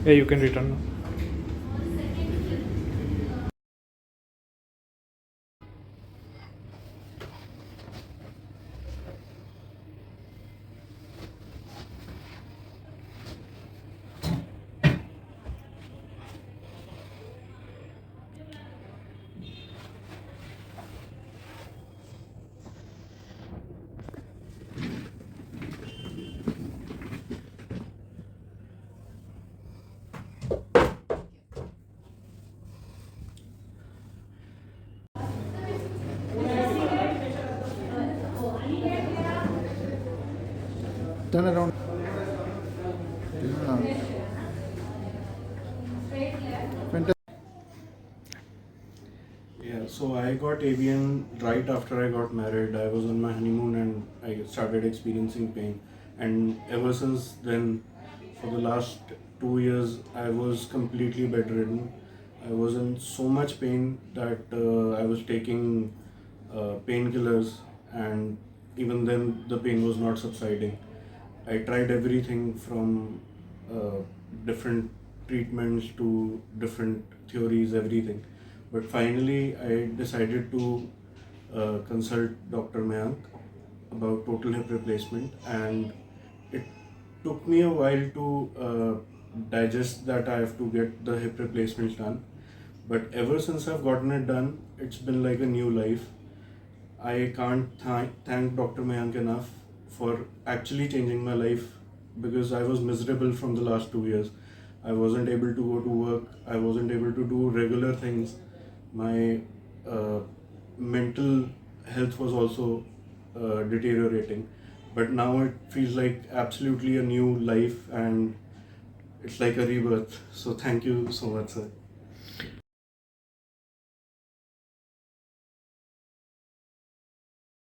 Yeah, you can return now. Turn around. Yeah. Fantastic. Yeah, so I got AVN right after I got married. I was on my honeymoon and I started experiencing pain. And ever since then, for the last 2 years, I was completely bedridden. I was in so much pain that I was taking painkillers, and even then, the pain was not subsiding. I tried everything from uh, different treatments to different theories, everything. But finally, I decided to consult Dr. Mayank about total hip replacement, and it took me a while to digest that I have to get the hip replacements done. But ever since I've gotten it done, it's been like a new life. I can't thank Dr. Mayank enough for actually changing my life, because I was miserable from the last 2 years. I wasn't able to go to work, I wasn't able to do regular things. My uh, mental health was also deteriorating. But now it feels like absolutely a new life, and it's like a rebirth. So thank you so much, sir.